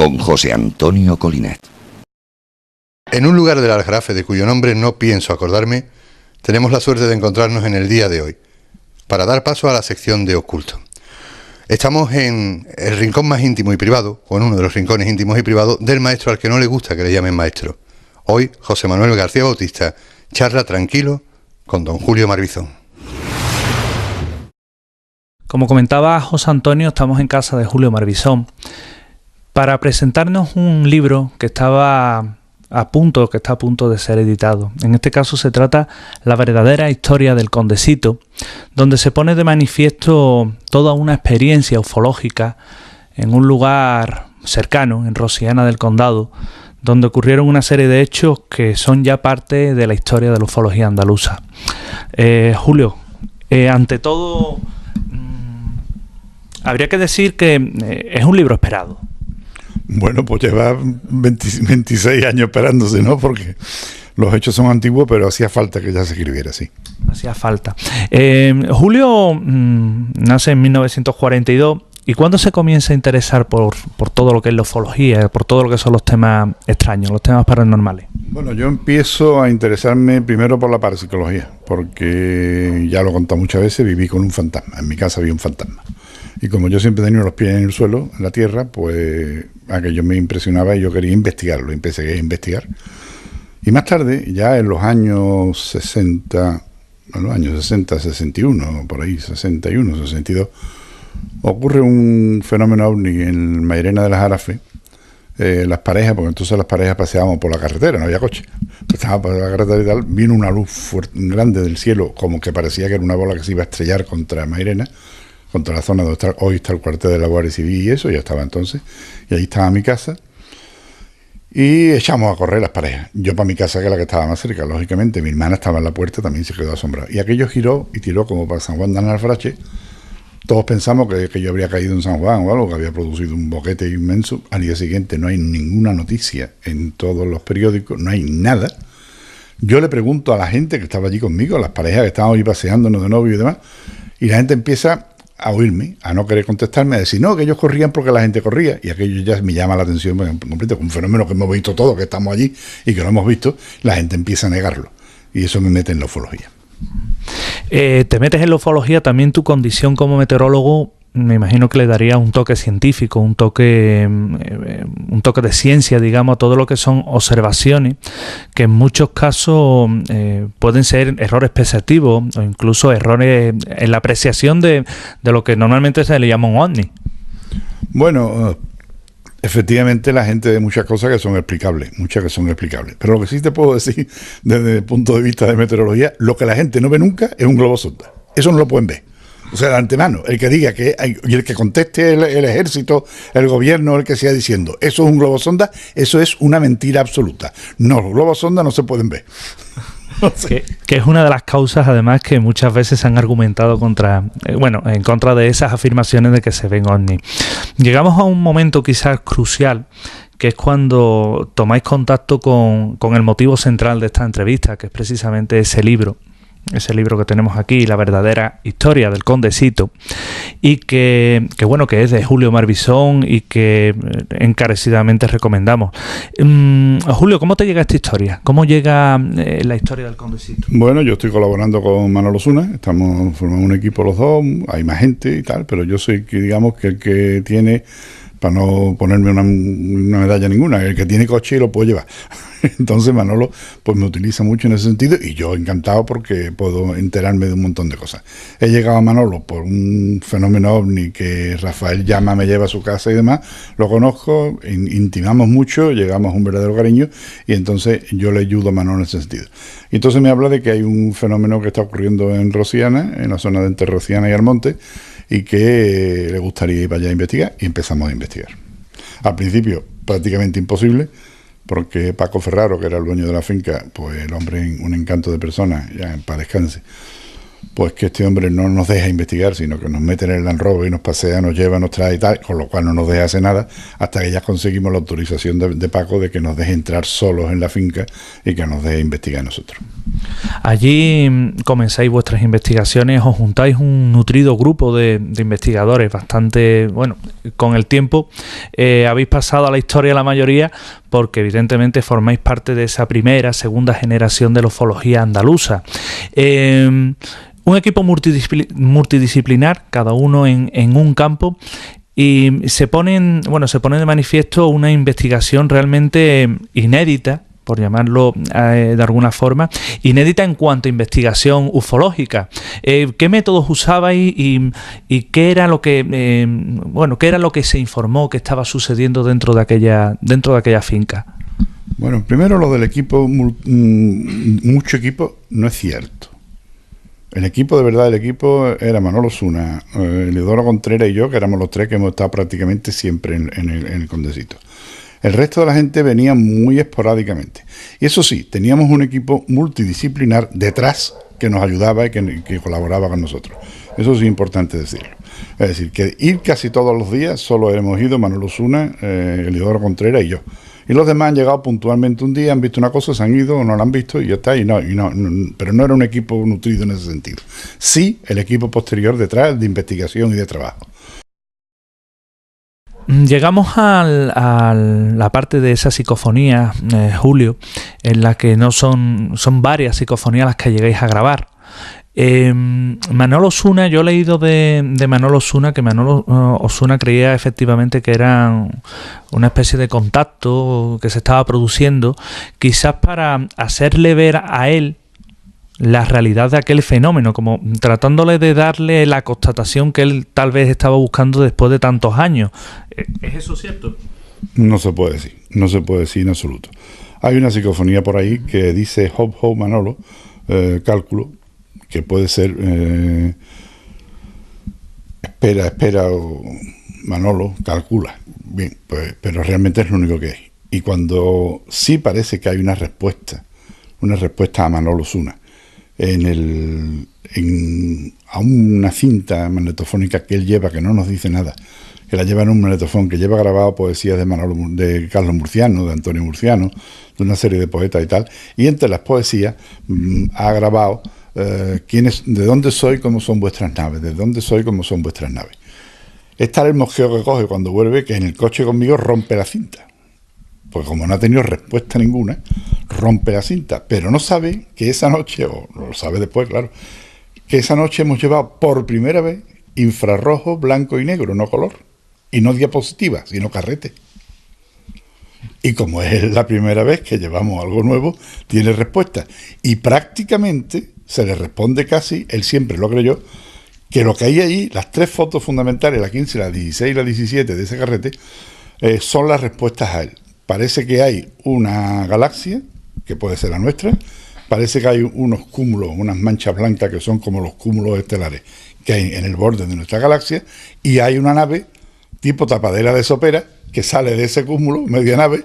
con José Antonio Colinet. En un lugar del Aljarafe de cuyo nombre no pienso acordarme, tenemos la suerte de encontrarnos en el día de hoy, para dar paso a la sección de Oculto. Estamos en el rincón más íntimo y privado, o en uno de los rincones íntimos y privados, del maestro al que no le gusta que le llamen maestro. Hoy, José Manuel García Bautista charla tranquilo con don Julio Marbizón. Como comentaba José Antonio, estamos en casa de Julio Marbizón para presentarnos un libro que está a punto de ser editado. En este caso se trata La verdadera historia del Condesito, donde se pone de manifiesto toda una experiencia ufológica en un lugar cercano, en Rosiana del Condado, donde ocurrieron una serie de hechos que son ya parte de la historia de la ufología andaluza. Julio, ante todo, habría que decir que es un libro esperado. Bueno, pues lleva 26 años esperándose, ¿no? Porque los hechos son antiguos, pero hacía falta que ya se escribiera así. Hacía falta. Julio nace en 1942. ¿Y cuándo se comienza a interesar por todo lo que es la ufología, por todo lo que son los temas extraños, los temas paranormales? Bueno, yo empiezo a interesarme primero por la parapsicología, porque ya lo he contado muchas veces, viví con un fantasma. En mi casa había un fantasma. Y como yo siempre tenía los pies en el suelo, en la tierra, pues aquello me impresionaba y yo quería investigarlo, empecé a investigar. Y más tarde, ya en los años 60, bueno, los años 60, 61, por ahí, 61, 62, ocurre un fenómeno ovni en Mairena de las Jarafes. Las parejas, porque entonces las parejas paseábamos por la carretera, no había coche, estábamos por la carretera y tal, vino una luz grande del cielo, como que parecía que era una bola que se iba a estrellar contra Mairena, contra la zona donde hoy está el cuartel de la Guardia Civil y eso, ya estaba entonces, y ahí estaba mi casa, y echamos a correr las parejas. Yo para mi casa, que era la que estaba más cerca, lógicamente, mi hermana estaba en la puerta, también se quedó asombrada. Y aquello giró y tiró como para San Juan de Analfarache. Todos pensamos que yo habría caído en San Juan o algo, que había producido un boquete inmenso. Al día siguiente no hay ninguna noticia en todos los periódicos, no hay nada. Yo le pregunto a la gente que estaba allí conmigo, a las parejas que estábamos ahí paseándonos de novio y demás, y la gente empieza a oírme, a no querer contestarme, a decir, no, que ellos corrían porque la gente corría, y aquello ya me llama la atención completo, un fenómeno que hemos visto todos, que estamos allí y que lo hemos visto, la gente empieza a negarlo, y eso me mete en la ufología. Te metes en la ufología, también tu condición como meteorólogo, me imagino que le daría un toque científico, un toque de ciencia, digamos, a todo lo que son observaciones, que en muchos casos pueden ser errores perceptivos o incluso errores en la apreciación de lo que normalmente se le llama un ovni. Bueno, efectivamente la gente ve muchas cosas que son explicables, pero lo que sí te puedo decir desde el punto de vista de meteorología, lo que la gente no ve nunca es un globo sonda, eso no lo pueden ver. O sea, de antemano, el que diga que hay, y el que conteste el ejército, el gobierno, el que siga diciendo, eso es un globo sonda, eso es una mentira absoluta. No, los globos sonda no se pueden ver. Que es una de las causas, además, que muchas veces se han argumentado en contra de esas afirmaciones de que se ven ovnis. Llegamos a un momento quizás crucial, que es cuando tomáis contacto con el motivo central de esta entrevista, que es precisamente ese libro que tenemos aquí, La verdadera historia del Condesito, y que es de Julio Marbizón y que encarecidamente recomendamos. Julio, ¿cómo te llega esta historia? ¿Cómo llega la historia del Condesito? Bueno, yo estoy colaborando con Manolo Zuna, formamos un equipo los dos, hay más gente y tal, pero yo soy, digamos, que el que tiene, para no ponerme una medalla ninguna, el que tiene coche y lo puedo llevar. Entonces Manolo pues me utiliza mucho en ese sentido y yo encantado porque puedo enterarme de un montón de cosas. He llegado a Manolo por un fenómeno ovni que Rafael Llama me lleva a su casa y demás, lo conozco, intimamos mucho, llegamos a un verdadero cariño y entonces yo le ayudo a Manolo en ese sentido. Y entonces me habla de que hay un fenómeno que está ocurriendo en Rosiana, en la zona de entre Rosiana y Almonte, y que le gustaría ir para allá a investigar, y empezamos a investigar. Al principio prácticamente imposible, porque Paco Ferraro, que era el dueño de la finca, pues el hombre, un encanto de persona, ya en paz descanse, pues que este hombre no nos deja investigar, sino que nos mete en el Land Rover y nos pasea, nos lleva, nos trae y tal, con lo cual no nos deja hacer nada, hasta que ya conseguimos la autorización de Paco de que nos deje entrar solos en la finca y que nos deje investigar nosotros. Allí comenzáis vuestras investigaciones, os juntáis un nutrido grupo de investigadores, bastante, bueno, con el tiempo habéis pasado a la historia la mayoría, porque evidentemente formáis parte de esa primera, segunda generación de la ufología andaluza. Un equipo multidisciplinar, cada uno en un campo, y se pone de manifiesto una investigación realmente inédita, por llamarlo de alguna forma, inédita en cuanto a investigación ufológica. ¿Qué métodos usabais y qué era lo que qué era lo que se informó que estaba sucediendo dentro de aquella finca? Bueno, primero lo del equipo, mucho equipo, no es cierto. El equipo, de verdad, era Manolo Osuna, Eleodoro Contreras y yo, que éramos los tres que hemos estado prácticamente siempre en el Condesito. El resto de la gente venía muy esporádicamente. Y eso sí, teníamos un equipo multidisciplinar detrás que nos ayudaba y que colaboraba con nosotros. Eso sí es importante decirlo. Es decir, que ir casi todos los días solo hemos ido Manolo Osuna, Eleodoro Contreras y yo. Y los demás han llegado puntualmente un día, han visto una cosa, se han ido o no la han visto y ya está. Pero no era un equipo nutrido en ese sentido. Sí, el equipo posterior detrás de investigación y de trabajo. Llegamos a la parte de esa psicofonía, Julio, en la que no son varias psicofonías las que llegáis a grabar. Manolo Osuna, yo he leído de Manolo Osuna que Manolo Osuna creía efectivamente que era una especie de contacto que se estaba produciendo, quizás para hacerle ver a él la realidad de aquel fenómeno, como tratándole de darle la constatación que él tal vez estaba buscando después de tantos años. ¿Es eso cierto? No se puede decir en absoluto. Hay una psicofonía por ahí que dice Hop Hop Manolo, cálculo, que puede ser espera o Manolo, calcula. Bien, pues, pero realmente es lo único que hay. Y cuando sí parece que hay una respuesta a Manolo Osuna a una cinta magnetofónica que él lleva, que no nos dice nada, que la lleva en un magnetofón, que lleva grabado poesías de Carlos Murciano, de Antonio Murciano, de una serie de poetas y tal, y entre las poesías ha grabado de dónde soy, cómo son vuestras naves, de dónde soy, cómo son vuestras naves. Es tal el mosqueo que coge cuando vuelve que en el coche conmigo rompe la cinta, porque como no ha tenido respuesta ninguna, rompe la cinta, pero no sabe que esa noche, o lo sabe después, claro, que esa noche hemos llevado por primera vez infrarrojo, blanco y negro, no color, y no diapositiva, sino carrete. Y como es la primera vez que llevamos algo nuevo, tiene respuesta. Y prácticamente se le responde casi, él siempre lo creyó, que lo que hay ahí, las tres fotos fundamentales, la 15, la 16 y la 17 de ese carrete, son las respuestas a él. Parece que hay una galaxia, que puede ser la nuestra, parece que hay unos cúmulos, unas manchas blancas que son como los cúmulos estelares que hay en el borde de nuestra galaxia, y hay una nave tipo tapadera de sopera que sale de ese cúmulo, media nave,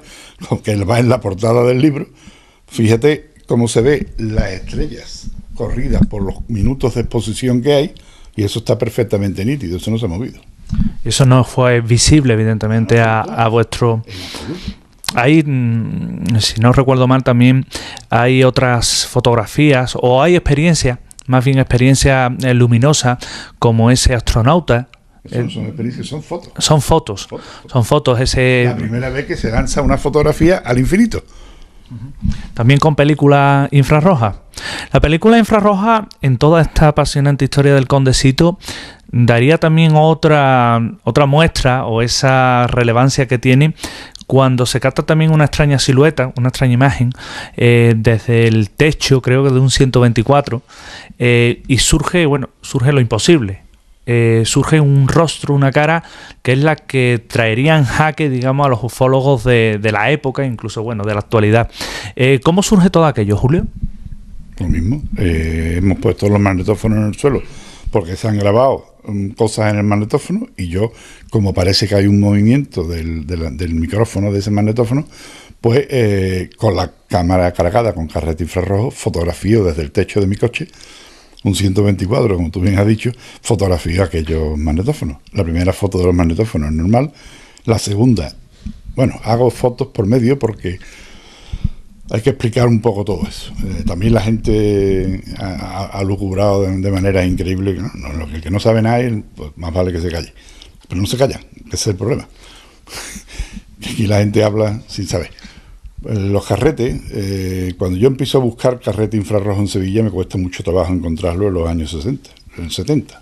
que va en la portada del libro. Fíjate cómo se ve las estrellas corridas por los minutos de exposición que hay, y eso está perfectamente nítido, eso no se ha movido. Eso no fue visible, evidentemente, a vuestro... Hay, si no recuerdo mal, también hay otras fotografías, o hay experiencias, más bien experiencia luminosa, como ese astronauta. Son experiencias, son fotos. Son fotos. Son fotos. La primera vez que se lanza una fotografía al infinito. También con película infrarroja. La película infrarroja, en toda esta apasionante historia del Condesito, daría también otra muestra, o esa relevancia que tiene cuando se capta también una extraña silueta, una extraña imagen, desde el techo, creo que de un 124, y surge lo imposible. Surge un rostro, una cara, que es la que traería en jaque, digamos, a los ufólogos de la época, incluso, de la actualidad. ¿Cómo surge todo aquello, Julio? Lo mismo. Hemos puesto los magnetófonos en el suelo porque se han grabado cosas en el magnetófono, y yo, como parece que hay un movimiento del micrófono de ese magnetófono, pues con la cámara cargada con carrete infrarrojo, fotografío desde el techo de mi coche un 124, como tú bien has dicho, fotografía aquellos magnetófonos. La primera foto de los magnetófonos es normal. La segunda, bueno, hago fotos por medio porque hay que explicar un poco todo eso. También la gente ha lucubrado de manera increíble. ¿No? El que no sabe nada, pues más vale que se calle. Pero no se callan, ese es el problema. Aquí la gente habla sin saber. Los carretes, cuando yo empiezo a buscar carrete infrarrojo en Sevilla, me cuesta mucho trabajo encontrarlo en los años 60, en 70.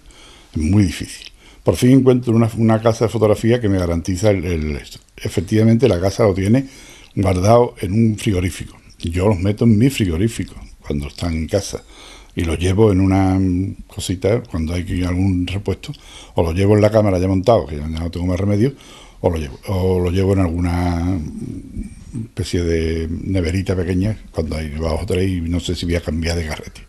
Es muy difícil. Por fin encuentro una casa de fotografía que me garantiza esto. Efectivamente, la casa lo tiene guardado en un frigorífico. Yo los meto en mi frigorífico cuando están en casa y los llevo en una cosita cuando hay algún repuesto, o los llevo en la cámara ya montado, que ya no tengo más remedio, o lo llevo en alguna especie de neverita pequeña cuando hay bajo 3 y no sé si voy a cambiar de carrete.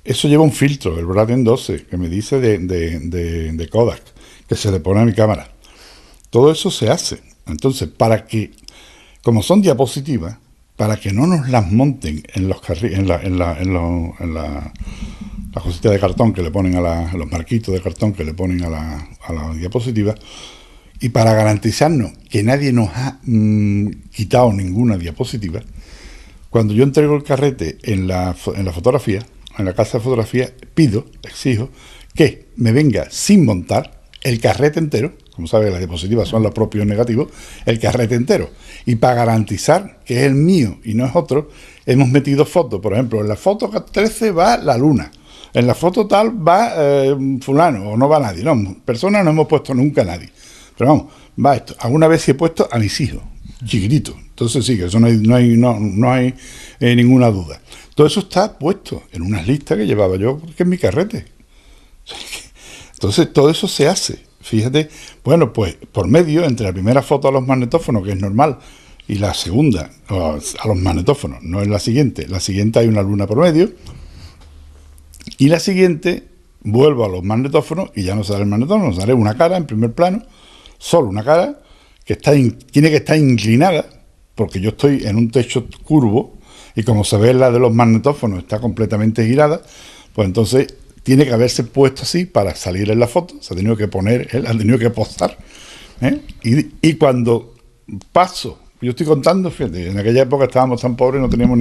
Eso lleva un filtro, el Braden 12, que me dice de Kodak, que se le pone a mi cámara. Todo eso se hace. Entonces, como son diapositivas, para que no nos las monten en los la cosita de cartón que le ponen los marquitos de cartón que le ponen a la diapositiva, y para garantizarnos que nadie nos ha quitado ninguna diapositiva, cuando yo entrego el carrete en la fotografía, en la casa de fotografía, exijo que me venga sin montar el carrete entero. Como sabes, las diapositivas son los propios negativos, el carrete entero. Y para garantizar que es el mío y no es otro, hemos metido fotos. Por ejemplo, en la foto 13 va la luna, en la foto tal va fulano, o no va nadie. No, personas no hemos puesto nunca a nadie. Pero vamos, va esto. Alguna vez sí he puesto a mis hijos, chiquititos. Entonces sí, que eso no hay ninguna duda. Todo eso está puesto en unas listas que llevaba yo, que es mi carrete. Entonces todo eso se hace. Fíjate, bueno, pues por medio, entre la primera foto a los magnetófonos, que es normal, y la segunda a los magnetófonos, no es la siguiente hay una luna por medio, y la siguiente vuelvo a los magnetófonos y ya no sale el magnetófono, sale una cara en primer plano, solo una cara, que tiene que estar inclinada, porque yo estoy en un techo curvo, y como se ve la de los magnetófonos está completamente girada, pues entonces tiene que haberse puesto así para salir en la foto, se ha tenido que poner, él ha tenido que posar, y cuando paso, yo estoy contando, fíjate, en aquella época estábamos tan pobres, no teníamos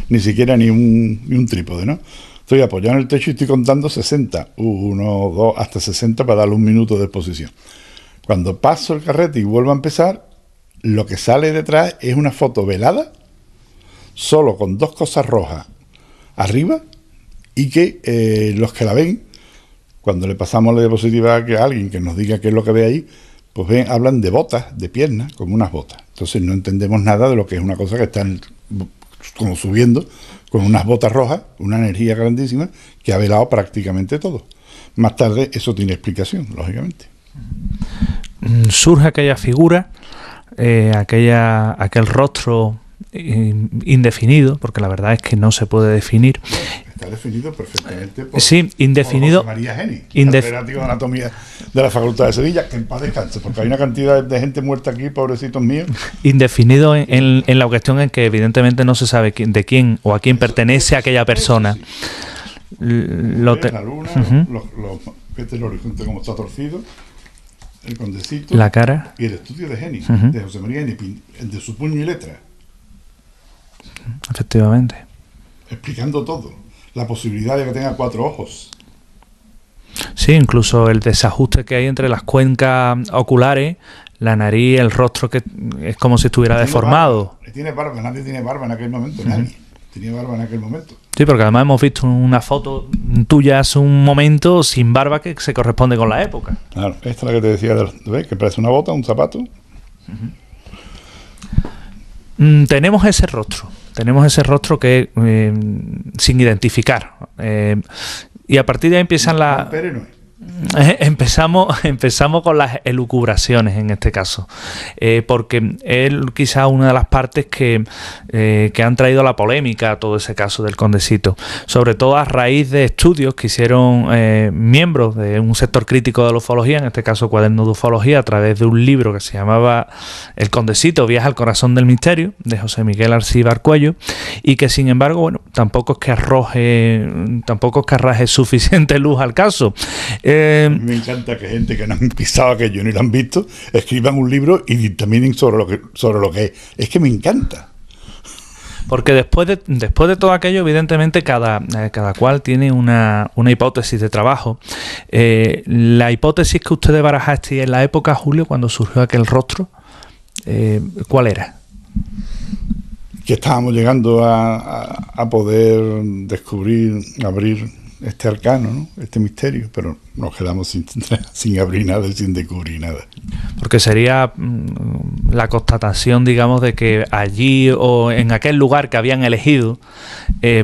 ni siquiera ni un trípode, ¿no? Estoy apoyado en el techo y estoy contando 60, 1, 2, hasta 60 para darle un minuto de exposición. Cuando paso el carrete y vuelvo a empezar, lo que sale detrás es una foto velada, solo con dos cosas rojas arriba, y que los que la ven, cuando le pasamos la diapositiva a alguien que nos diga qué es lo que ve ahí, pues hablan de botas, de piernas, como unas botas. Entonces no entendemos nada de lo que es una cosa que está como subiendo, con unas botas rojas, una energía grandísima, que ha velado prácticamente todo. Más tarde eso tiene explicación, lógicamente. Surge aquella figura, aquel rostro indefinido, porque la verdad es que no se puede definir. Está definido perfectamente por, sí, indefinido, por José María Geni, catedrático de anatomía de la Facultad de Sevilla, que en paz descanse, porque hay una cantidad de gente muerta aquí, pobrecitos míos. Indefinido en la cuestión en que evidentemente no se sabe de quién o a quién pertenece aquella persona. Sí. La luna, fíjate el horizonte como está torcido, el condecito, la cara y el estudio de Geni, de José María Geni, de su puño y letra. Efectivamente. Explicando todo. La posibilidad de que tenga 4 ojos. Sí, incluso el desajuste que hay entre las cuencas oculares, la nariz, el rostro, que es como si estuviera deformado. Tiene barba, nadie tiene barba en aquel momento, nadie tenía barba en aquel momento. Sí, porque además hemos visto una foto tuya hace un momento sin barba que se corresponde con la época. Claro, esta es la que te decía, ¿ves? Que parece una bota, un zapato. Tenemos ese rostro que sin identificar. Y a partir de ahí empiezan Pérez no es. Empezamos con las elucubraciones en este caso, porque es quizá una de las partes que han traído la polémica a todo ese caso del Condesito, sobre todo a raíz de estudios que hicieron miembros de un sector crítico de la ufología, en este caso Cuaderno de Ufología, a través de un libro que se llamaba El Condesito, Viaje al Corazón del Misterio, de José Miguel Arcíbar Arcuello, y que sin embargo, bueno, tampoco es que arroje suficiente luz al caso. Me encanta que gente que no han pisado aquello ni lo han visto escriban un libro y dictaminen sobre lo que es. Es que me encanta. Porque después de todo aquello, evidentemente, cada cual tiene una hipótesis de trabajo. La hipótesis que ustedes barajaste en la época, Julio, cuando surgió aquel rostro, ¿cuál era? Que estábamos llegando a poder descubrir, abrir este arcano, ¿no? Este misterio, pero nos quedamos sin abrir nada y sin descubrir nada. Porque sería la constatación, digamos, de que allí o en aquel lugar que habían elegido,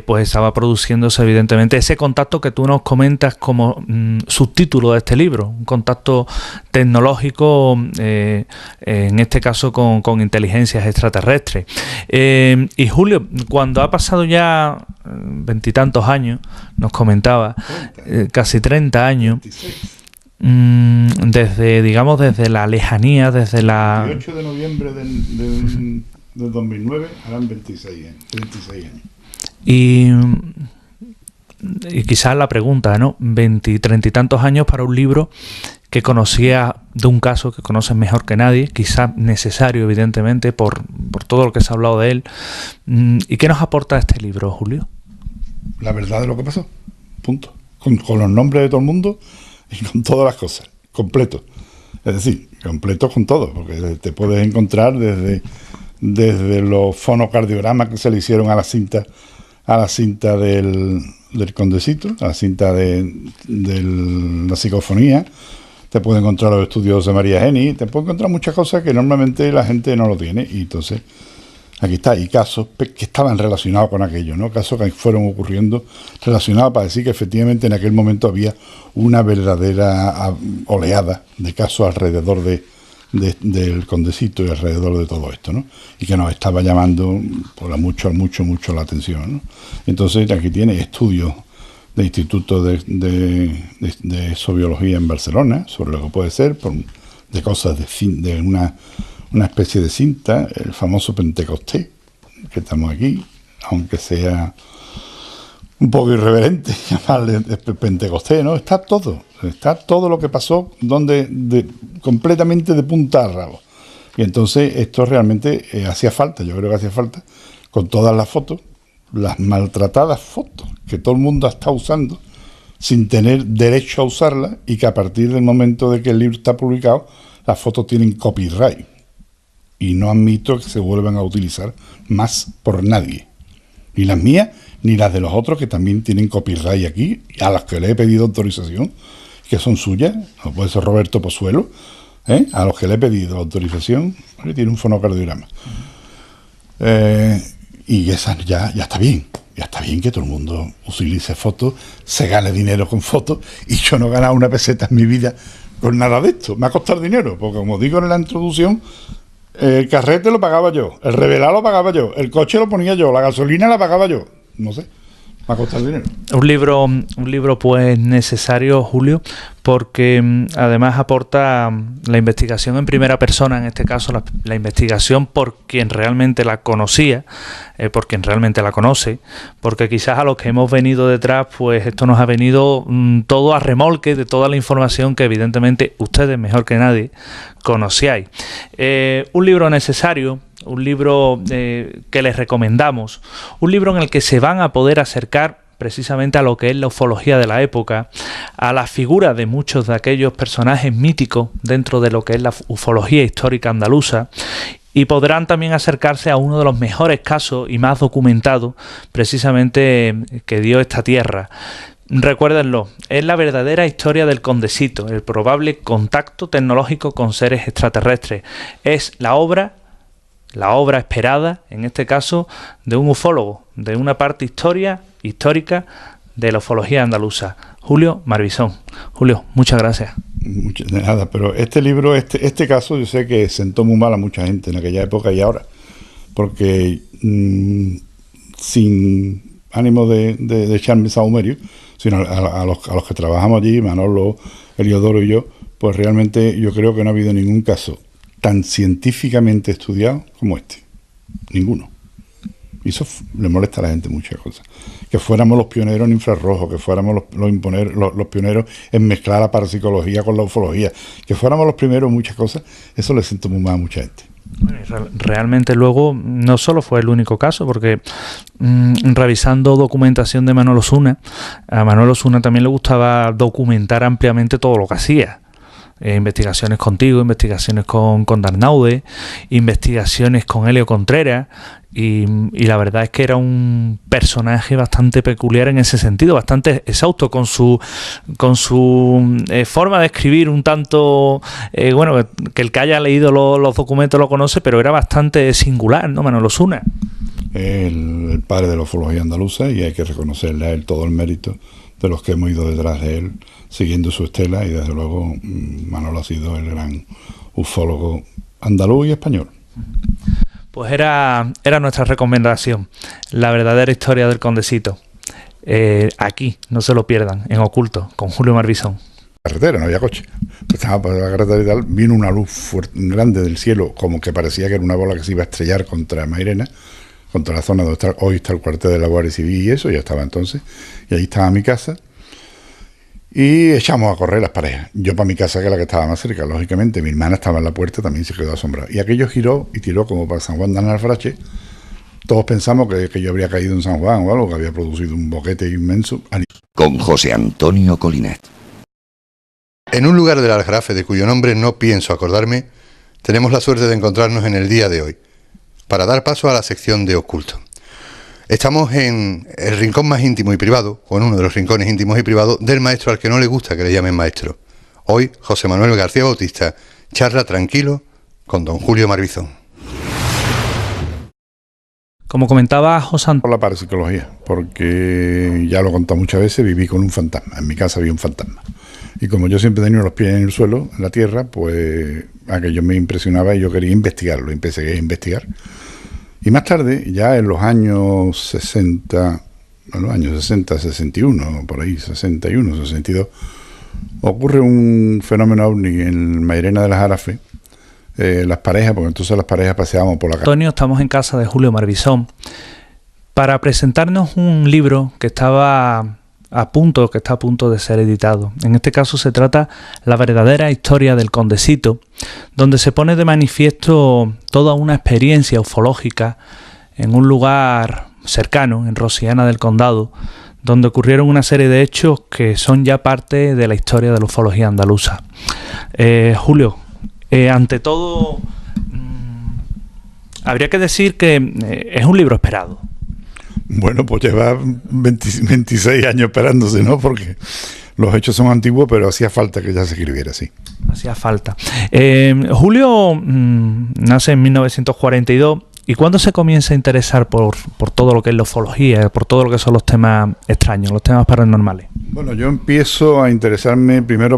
pues estaba produciéndose evidentemente ese contacto que tú nos comentas como subtítulo de este libro, un contacto tecnológico, en este caso con inteligencias extraterrestres. Y Julio, cuando ha pasado ya 20 y tantos años, nos comentaba, casi 30 años, desde la lejanía, desde la... El 8 de noviembre del 2009 harán 36 años. Y quizás la pregunta, ¿no? 20 y 30 y tantos años para un libro que conocía de un caso que conoces mejor que nadie, quizás necesario, evidentemente, por todo lo que se ha hablado de él. ¿Y qué nos aporta este libro, Julio? La verdad de lo que pasó, punto. Con los nombres de todo el mundo y con todas las cosas, completo. Es decir, completo con todo, porque te puedes encontrar desde los fonocardiogramas que se le hicieron a la cinta del Condesito, a la cinta de la psicofonía. Te puedes encontrar los estudios de María Geni, te puedes encontrar muchas cosas que normalmente la gente no lo tiene, y entonces aquí está, y casos que estaban relacionados con aquello, ¿no? Casos que fueron ocurriendo relacionados para decir que efectivamente en aquel momento había una verdadera oleada de casos alrededor del Condesito y alrededor de todo esto, ¿no? Y que nos estaba llamando por mucho la atención, ¿no? Entonces aquí tiene estudios de Instituto de Zobiología en Barcelona sobre lo que puede ser, de cosas de una especie de cinta, el famoso Pentecostés, que estamos aquí, aunque sea un poco irreverente llamarle Pentecostés, ¿no? Está todo lo que pasó completamente de punta a rabo. Y entonces esto realmente hacía falta, yo creo que hacía falta, con todas las fotos, las maltratadas fotos que todo el mundo está usando sin tener derecho a usarlas, y que a partir del momento de que el libro está publicado, las fotos tienen copyright. Y no admito que se vuelvan a utilizar más por nadie. Ni las mías, ni las de los otros que también tienen copyright aquí, a las que le he pedido autorización, que son suyas, o puede ser Roberto Pozuelo, a los que le he pedido autorización, tiene un fonocardiograma. Y esa ya está bien. Ya está bien que todo el mundo utilice fotos, se gane dinero con fotos, y yo no he ganado una peseta en mi vida con nada de esto. Me ha costado dinero, porque como digo en la introducción, el carrete lo pagaba yo, el revelado lo pagaba yo, el coche lo ponía yo, la gasolina la pagaba yo. No sé, me ha costado dinero. Un libro pues necesario, Julio, porque además aporta la investigación en primera persona, en este caso la investigación por quien realmente la conocía, por quien realmente la conoce, porque quizás a los que hemos venido detrás, pues esto nos ha venido todo a remolque de toda la información que evidentemente ustedes mejor que nadie conocíais. Un libro necesario, un libro que les recomendamos, un libro en el que se van a poder acercar precisamente a lo que es la ufología de la época, a la figura de muchos de aquellos personajes míticos dentro de lo que es la ufología histórica andaluza, y podrán también acercarse a uno de los mejores casos y más documentados precisamente que dio esta tierra. Recuérdenlo, es la verdadera historia del Condesito, el probable contacto tecnológico con seres extraterrestres. Es la obra esperada, en este caso, de un ufólogo, de una parte histórica de la ufología andaluza, Julio Marbizón. Julio, muchas gracias. De nada, pero este libro, este caso, yo sé que sentó muy mal a mucha gente en aquella época y ahora, porque sin ánimo de echarme saumerio, sino a los que trabajamos allí, Manolo, Eliodoro y yo, pues realmente yo creo que no ha habido ningún caso tan científicamente estudiado como este. Ninguno. Y eso le molesta a la gente muchas cosas. Que fuéramos los pioneros en infrarrojo, que fuéramos los pioneros en mezclar la parapsicología con la ufología, que fuéramos los primeros en muchas cosas, eso le siento muy mal a mucha gente. Realmente luego no solo fue el único caso, porque revisando documentación de Manolo Osuna, a Manolo Osuna también le gustaba documentar ampliamente todo lo que hacía. Investigaciones contigo, investigaciones con Darnaude, investigaciones con Helio Contreras, y la verdad es que era un personaje bastante peculiar en ese sentido, bastante exhausto con su forma de escribir un tanto, bueno, que el que haya leído los documentos lo conoce, pero era bastante singular, ¿no, Manolo Osuna? El padre de la ufología andaluza, y hay que reconocerle a él todo el mérito de los que hemos ido detrás de él, siguiendo su estela, y desde luego Manolo ha sido el gran ufólogo andaluz y español. Pues era nuestra recomendación, la verdadera historia del Condesito. Aquí, no se lo pierdan, en Oculto, con Julio Marbizón. Carretera, no había coche. Estaba por la carretera y tal, vino una luz grande del cielo, como que parecía que era una bola que se iba a estrellar contra Mairena, contra la zona donde hoy está el cuartel de la Guardia Civil, y eso ya estaba entonces. Y ahí estaba mi casa. Y echamos a correr las parejas. Yo para mi casa, que era la que estaba más cerca, lógicamente. Mi hermana estaba en la puerta, también se quedó asombrada. Y aquello giró y tiró como para San Juan de Alfarache. Todos pensamos que yo habría caído en San Juan o algo, que había producido un boquete inmenso. Con José Antonio Colinet. En un lugar del Aljarafe de cuyo nombre no pienso acordarme, tenemos la suerte de encontrarnos en el día de hoy, para dar paso a la sección de Oculto. Estamos en el rincón más íntimo y privado, o en uno de los rincones íntimos y privados, del maestro al que no le gusta que le llamen maestro. Hoy, José Manuel García Bautista charla tranquilo con don Julio Marbizón. Como comentaba José Antonio... Por la parapsicología, porque ya lo he contado muchas veces, viví con un fantasma. En mi casa había un fantasma. Y como yo siempre tenía los pies en el suelo, en la tierra, pues aquello me impresionaba y yo quería investigarlo. Empecé a investigar. Y más tarde, ya en los años 60, 61, por ahí, 61, 62, ocurre un fenómeno ovni en Mairena de las Jarafes. Las parejas, porque entonces las parejas paseábamos por la calle. Antonio, estamos en casa de Julio Marbizón para presentarnos un libro que está a punto de ser editado. En este caso se trata La verdadera historia del Condesito, donde se pone de manifiesto toda una experiencia ufológica en un lugar cercano, en Rosiana del Condado, donde ocurrieron una serie de hechos que son ya parte de la historia de la ufología andaluza. Julio, ante todo, habría que decir que es un libro esperado. Bueno, pues lleva 26 años esperándose, ¿no? Porque los hechos son antiguos, pero hacía falta que ya se escribiera así. Hacía falta. Julio nace en 1942. ¿Y cuándo se comienza a interesar por todo lo que es la ufología, por todo lo que son los temas extraños, los temas paranormales? Bueno, yo empiezo a interesarme primero